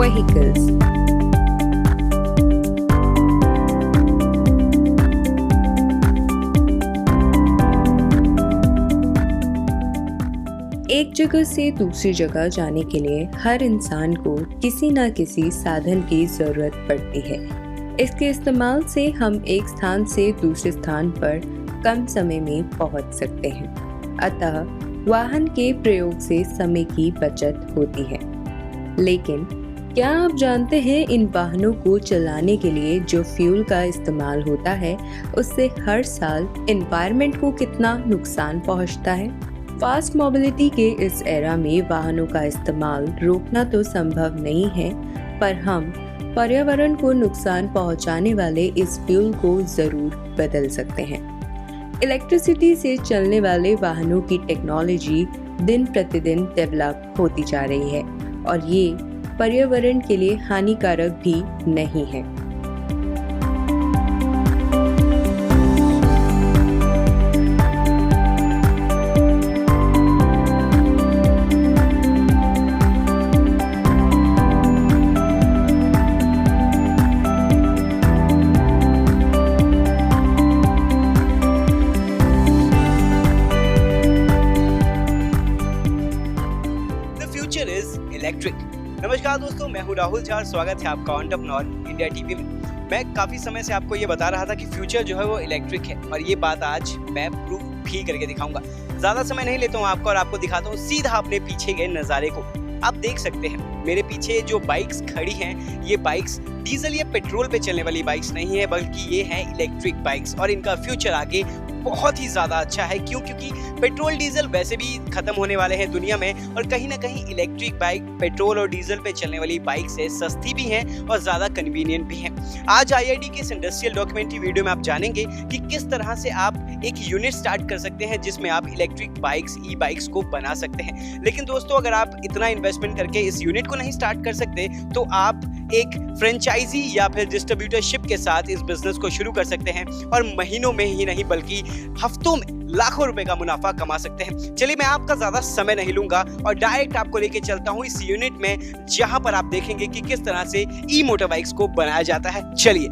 Vehicles. एक जगह से दूसरी जगह जाने के लिए हर इंसान को किसी न किसी साधन की जरूरत पड़ती है। इसके इस्तेमाल से हम एक स्थान से दूसरे स्थान पर कम समय में पहुंच सकते हैं। अतः वाहन के प्रयोग से समय की बचत होती है। लेकिन क्या आप जानते हैं इन वाहनों को चलाने के लिए जो फ्यूल का इस्तेमाल होता है उससे हर साल एनवायरनमेंट को कितना नुकसान पहुंचता है? फास्ट मोबिलिटी के इस एरा में वाहनों का इस्तेमाल रोकना तो संभव नहीं है, पर हम पर्यावरण को नुकसान पहुंचाने वाले इस फ्यूल को जरूर बदल सकते हैं। इलेक्ट्रिसिटी से चलने वाले वाहनों की टेक्नोलॉजी दिन प्रतिदिन डेवलप होती जा रही है और ये पर्यावरण के लिए हानिकारक भी नहीं है। इलेक्ट्रिक। नमस्कार दोस्तों, मैं हूं राहुल झा और स्वागत है आपका एंटरप्रेन्योर इंडिया टीवी में। मैं काफी समय से आपको ये बता रहा था कि फ्यूचर जो है वो इलेक्ट्रिक है और ये बात आज मैं प्रूफ भी करके दिखाऊंगा। ज्यादा समय नहीं लेता हूँ आपका और आपको दिखाता हूँ सीधा अपने पीछे के नज़ारे को। आप देख सकते हैं मेरे पीछे जो बाइक्स खड़ी हैं, ये बाइक्स डीजल या पेट्रोल पे चलने वाली बाइक्स नहीं है, बल्कि ये हैं इलेक्ट्रिक बाइक्स और इनका फ्यूचर आगे बहुत ही ज़्यादा अच्छा है। क्यों? क्योंकि पेट्रोल डीजल वैसे भी खत्म होने वाले हैं दुनिया में और कहीं ना कहीं इलेक्ट्रिक बाइक पेट्रोल और डीजल पे चलने वाली बाइक से सस्ती भी हैं और ज़्यादा कन्वीनियंट भी हैं। आज आईआईडी के इस इंडस्ट्रियल डॉक्यूमेंट्री वीडियो में आप जानेंगे कि किस तरह से आप एक यूनिट स्टार्ट कर सकते हैं जिसमें आप इलेक्ट्रिक बाइक्स, ई बाइक्स को बना सकते हैं। लेकिन दोस्तों, अगर आप इतना इन्वेस्टमेंट करके इस यूनिट को नहीं स्टार्ट कर सकते तो आप एक फ्रेंचाइजी या फिर डिस्ट्रीब्यूटरशिप के साथ इस बिजनेस को शुरू कर सकते हैं और महीनों में ही नहीं बल्कि हफ्तों में लाखों रुपए का मुनाफा कमा सकते हैं। चलिए, मैं आपका ज्यादा समय नहीं लूंगा और डायरेक्ट आपको लेके चलता हूं इस यूनिट में, जहां पर आप देखेंगे कि किस तरह से ई मोटर बाइक्स को बनाया जाता है। चलिए।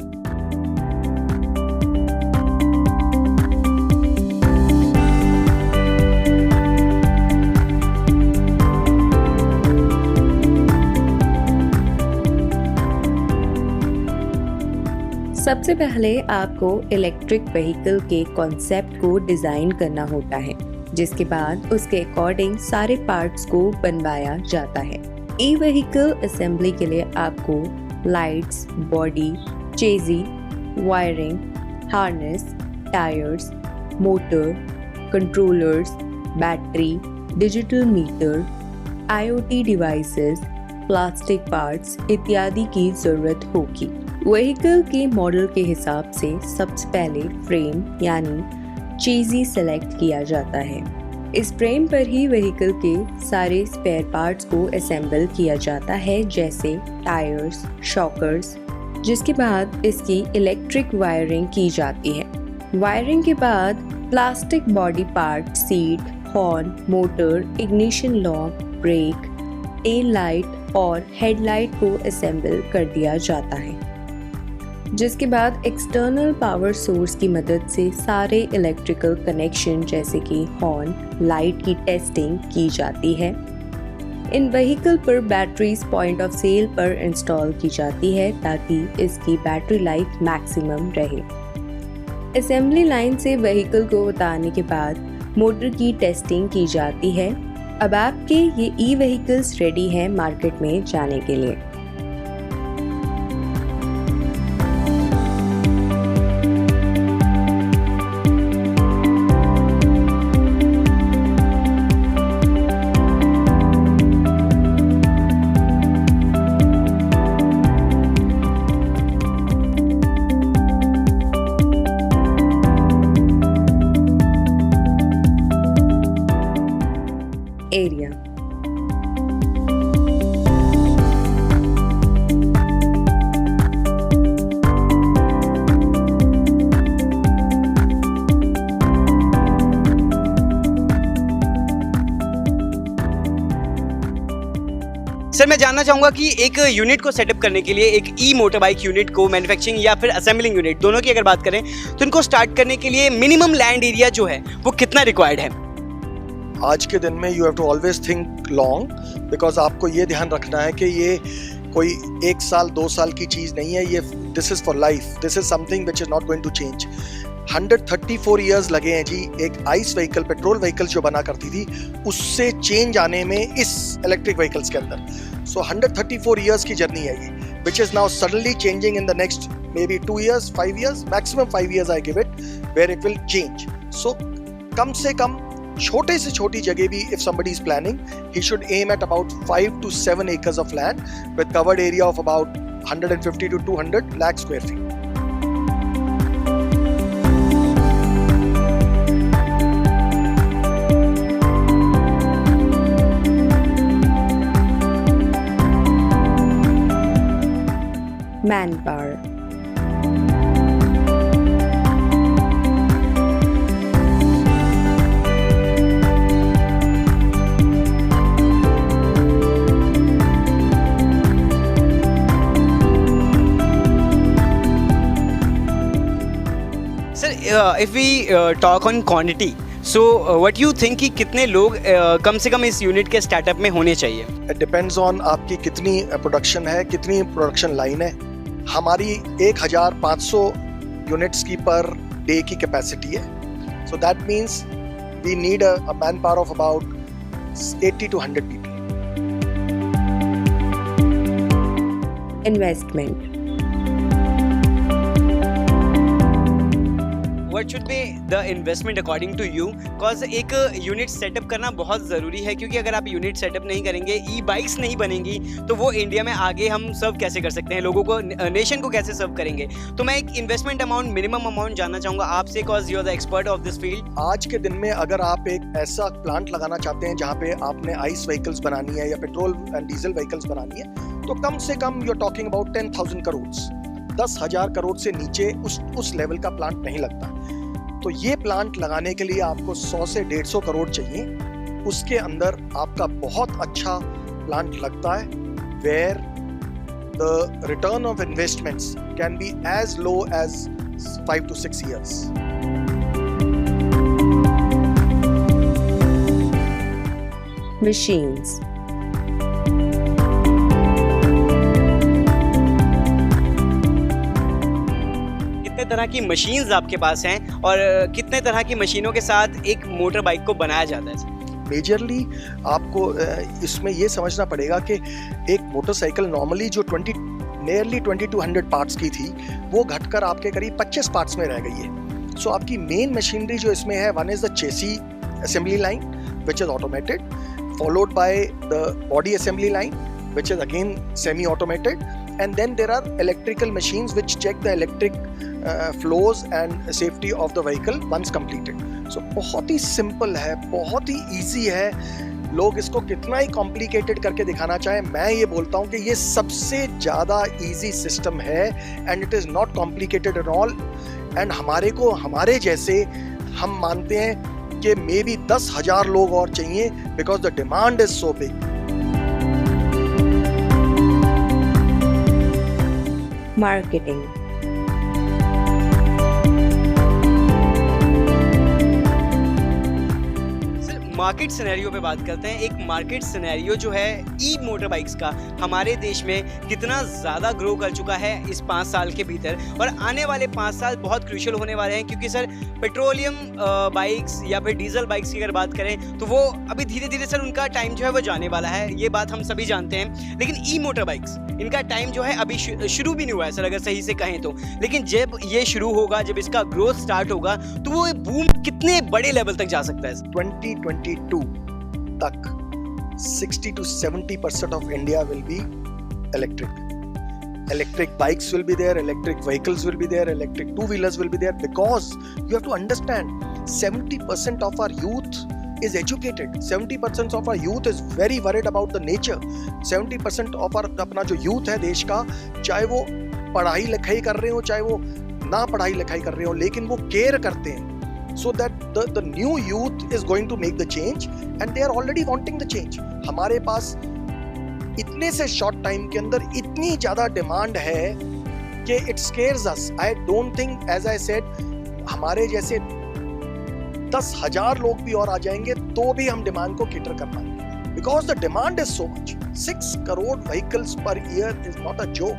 सबसे पहले आपको इलेक्ट्रिक व्हीकल के कॉन्सेप्ट को डिजाइन करना होता है, जिसके बाद उसके अकॉर्डिंग सारे पार्ट्स को बनवाया जाता है। ई व्हीकल असेंबली के लिए आपको lights, body, chassis, wiring, harness, tyres, motor, controllers, battery, digital meter, IoT devices, plastic parts इत्यादि की जरूरत होगी। व्हीकल के मॉडल के हिसाब से सबसे पहले फ्रेम यानी चेजी सेलेक्ट किया जाता है। इस फ्रेम पर ही व्हीकल के सारे स्पेयर पार्ट्स को असेंबल किया जाता है, जैसे टायर्स, शॉकर्स, जिसके बाद इसकी इलेक्ट्रिक वायरिंग की जाती है। वायरिंग के बाद plastic body part, seat, horn, motor, ignition lock, brake, tail light और हेडलाइट को असेंबल कर दिया जाता है, जिसके बाद एक्सटर्नल पावर सोर्स की मदद से सारे इलेक्ट्रिकल कनेक्शन जैसे कि हॉर्न, लाइट की टेस्टिंग की जाती है। इन व्हीकल पर बैटरीज पॉइंट ऑफ सेल पर इंस्टॉल की जाती है ताकि इसकी बैटरी लाइफ मैक्सिमम रहे। असेंबली लाइन से व्हीकल को उतारने के बाद मोटर की टेस्टिंग की जाती है। अब आपके ये ई व्हीकल्स रेडी हैं मार्केट में जाने के लिए। एरिया सर मैं जानना चाहूँगा कि एक यूनिट को सेटअप करने के लिए, एक ई मोटर बाइक यूनिट को मैन्युफैक्चरिंग या फिर असेंबलिंग यूनिट दोनों की अगर बात करें तो इनको स्टार्ट करने के लिए मिनिमम लैंड एरिया जो है वो कितना रिक्वायर्ड है? आज के दिन में you have to always think long, because आपको ये ध्यान रखना है कि ये कोई 1 साल 2 साल की चीज़ नहीं है, ये this is for life, this is something which is not going to change. 134 years लगे हैं जी एक आइस व्हीकल, पेट्रोल व्हीकल जो बना करती थी उससे चेंज आने में इस इलेक्ट्रिक व्हीकल्स के अंदर। सो 134 ईयर्स की जर्नी है ये, which is now suddenly changing in the next maybe 2 years, 5 years, maximum 5 years I give it, where it will change. So कम से कम छोटे से छोटी जगह भी if somebody is planning, he should aim at about 5 to 7 acres of land with covered area of about 150 to 200 lakh square feet. Manpower. If we talk on quantity, so what you think कि कितने लोग कम से कम इस unit के startup में होने चाहिए? It depends on आपकी कितनी प्रोडक्शन है, कितनी प्रोडक्शन लाइन है। हमारी 1500 यूनिट्स की पर डे की कैपेसिटी है, so that means we need a manpower of about 80 to 100 people. Investment. What should be the investment according to you? Cause एक यूनिट सेटअप करना बहुत ज़रूरी है, क्योंकि अगर आप यूनिट सेटअप नहीं करेंगे, ई बाइक्स नहीं बनेंगी, तो वो इंडिया में आगे हम सर्व कैसे कर सकते हैं, लोगों को, नेशन को कैसे सर्व करेंगे? तो मैं एक इन्वेस्टमेंट अमाउंट, मिनिमम अमाउंट जानना चाहूँगा आपसे, cause you are the expert of this field. आज के दिन में अगर आप एक ऐसा प्लांट लगाना चाहते हैं जहाँ पे आपने आइस व्हीकल्स बनानी है या पेट्रोल एंड डीजल व्हीकल्स बनानी है, तो कम से कम you are talking about 10,000 crore. 10,000 crore से नीचे उस लेवल का प्लांट नहीं लगता। तो ये प्लांट लगाने के लिए आपको 100 से 150 करोड़ चाहिए। उसके अंदर आपका बहुत अच्छा प्लांट लगता है, where the return of investments can be as low as 5 to 6 years. Machines. कितने तरह की मशीन्स आपके पास हैं और कितने तरह की मशीनों के साथ एक मोटर बाइक को बनाया जाता है? मेजरली आपको इसमें ये समझना पड़ेगा कि एक मोटरसाइकिल नॉर्मली जो नियरली 2200 पार्ट्स की थी, वो घटकर आपके करीब 25 पार्ट्स में रह गई है। सो आपकी मेन मशीनरी जो इसमें है, one is the chassis assembly line which is automated, followed by the body assembly line which is again semi-automated, and then there are electrical machines which check the electric flows and safety of the vehicle once completed. So बहुत ही simple है, बहुत ही easy है। लोग इसको कितना ही complicated करके दिखाना चाहें, मैं ये बोलता हूँ कि ये सबसे ज़्यादा easy system है and it is not complicated at all। and हमारे जैसे हम मानते हैं कि मे बी 10,000 लोग और चाहिए, because the demand is so big। Marketing. Market scenario पे बात करते हैं। एक मार्केट सिनेरियो जो है ई मोटर बाइक्स का हमारे देश में कितना ज़्यादा ग्रो कर चुका है इस 5 साल के भीतर, और आने वाले 5 साल बहुत क्रूशियल होने वाले हैं, क्योंकि सर पेट्रोलियम बाइक्स या फिर डीजल बाइक्स की अगर बात करें तो वो अभी धीरे धीरे सर उनका टाइम जो है वो जाने वाला है, ये बात हम सभी जानते हैं। लेकिन ई मोटर बाइक्स, इनका टाइम जो है अभी शुरू भी नहीं हुआ है सर, अगर सही से कहें तो। लेकिन जब ये शुरू होगा, जब इसका ग्रोथ स्टार्ट होगा, तो वो बूम कितने बड़े लेवल तक जा सकता है? 2022 तक 60 to 70% of India will be electric. Electric bikes will be there, electric vehicles will be there, electric two-wheelers will be there, because you have to understand 70% of our youth is educated. 70% of our youth is very worried about the nature. 70% of our अपना जो youth है देश का, चाहे वो पढ़ाई लिखाई कर रहे हो, चाहे वो ना पढ़ाई लिखाई कर रहे हो, लेकिन वो केयर करते हैं, so that the new youth is going to make the change and they are already wanting the change. हमारे पास इतने से शॉर्ट टाइम के अंदर इतनी ज्यादा डिमांड है कि it scares us. I don't think, as I said, हमारे जैसे 10,000 लोग भी और आ जाएंगे तो भी हम डिमांड को कैटर कर पाएंगे, because the demand is so much. 6 crore vehicles per year is not a joke.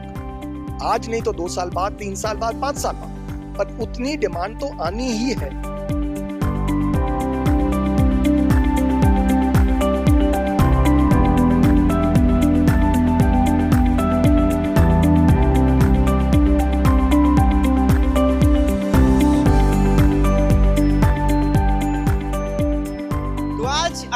आज नहीं तो 2 साल बाद, 3 साल बाद, 5 साल बाद, पर उतनी डिमांड तो आनी ही है।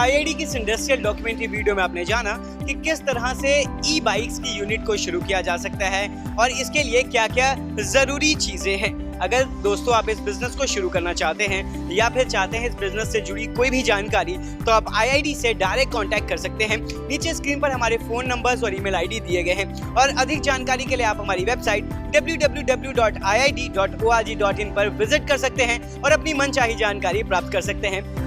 IID की इस इंडस्ट्रियल डॉक्यूमेंट्री वीडियो में आपने जाना कि किस तरह से ई बाइक्स की यूनिट को शुरू किया जा सकता है और इसके लिए क्या क्या जरूरी चीजें हैं। अगर दोस्तों आप इस बिजनेस को शुरू करना चाहते हैं या फिर चाहते हैं इस बिजनेस से जुड़ी कोई भी जानकारी, तो आप IID से डायरेक्ट कांटेक्ट कर सकते हैं। नीचे स्क्रीन पर हमारे फोन नंबर्स और ईमेल ID दिए गए हैं और अधिक जानकारी के लिए आप हमारी वेबसाइट www.iid.org.in पर विजिट कर सकते हैं और अपनी मनचाही जानकारी प्राप्त कर सकते हैं।